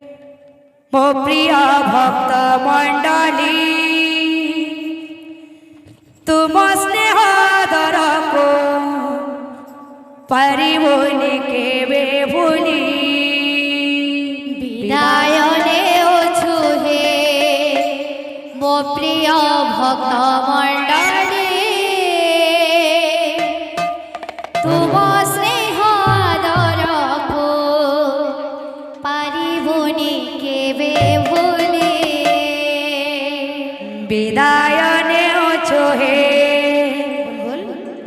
मो प्रिय भक्त मंडली तुम स्नेह दर को परिबोनि केबे भूली विदाय नेउछु हे मो प्रिय भक्त मंडली तुम स्नेह आदर को पारिबोनि केबे भूली विदाय नेउछु हे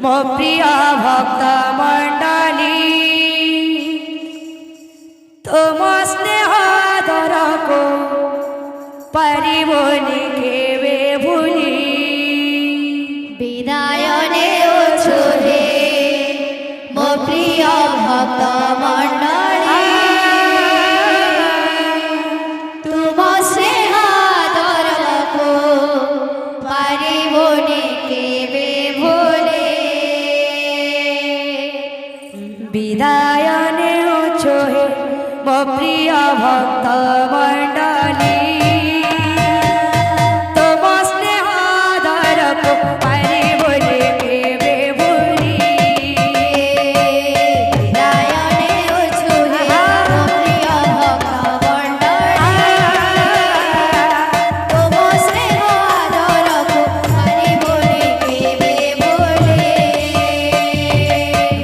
मो प्रिय भक्त मंडली तुम स्नेह दर को परिबोनि केबे भूली विदाय नेउछु हे मो प्रिय भक्त मंडली तुम स्नेह आदर को पारिबोनि केबे भूली विदाय नेउछु हे मो प्रिय भक्त मंडली तुम स्नेह दर को परिबोनि केबे भूली विदाय नेउछु हे मो प्रिय भक्त मंडली तुम स्नेह आदर को पारिबोनि केबे भूली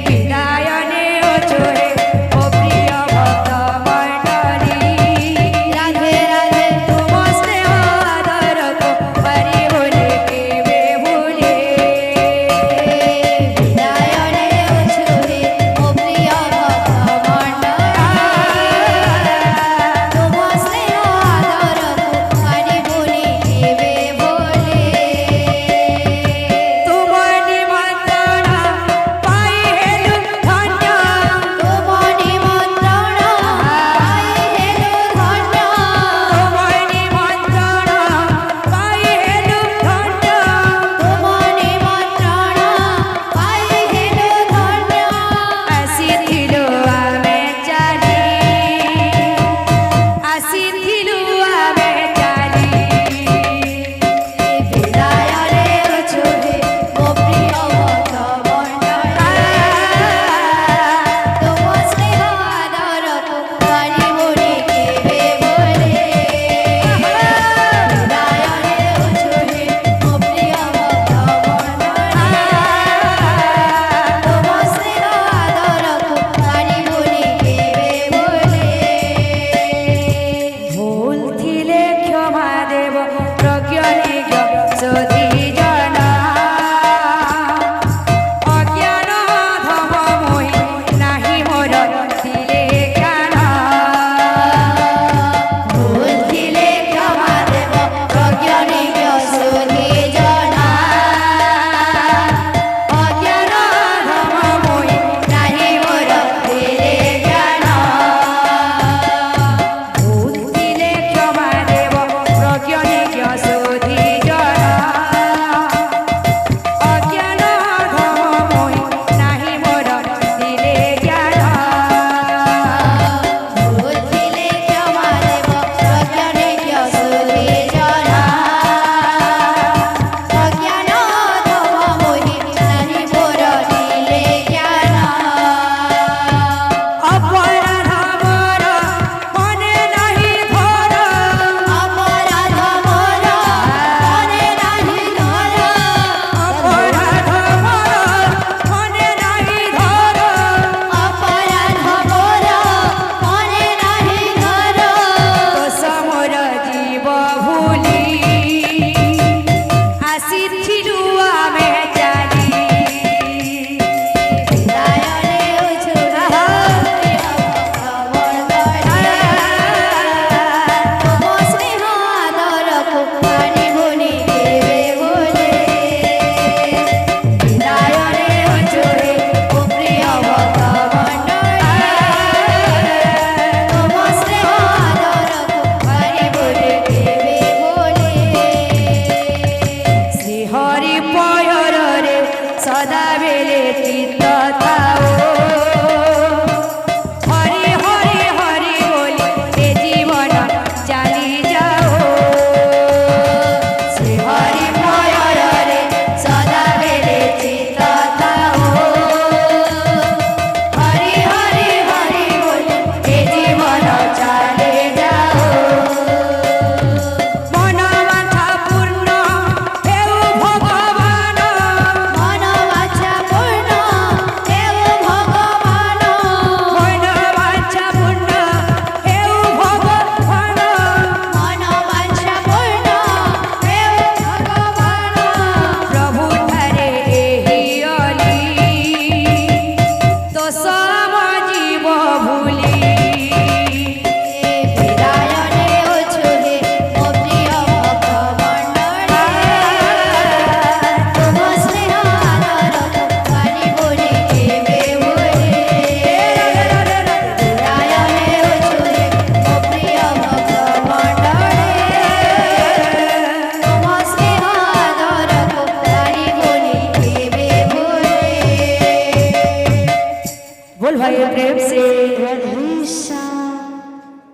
विदाय नेउछु हे मो प्रिय भक्त मंडली राधे राधे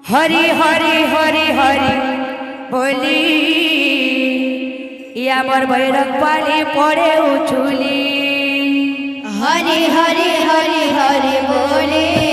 হরি হরি হরি হরি বলি ই আমার বৈরক পালি পড়ে উছুলি হরি হরি হরি হরি বলে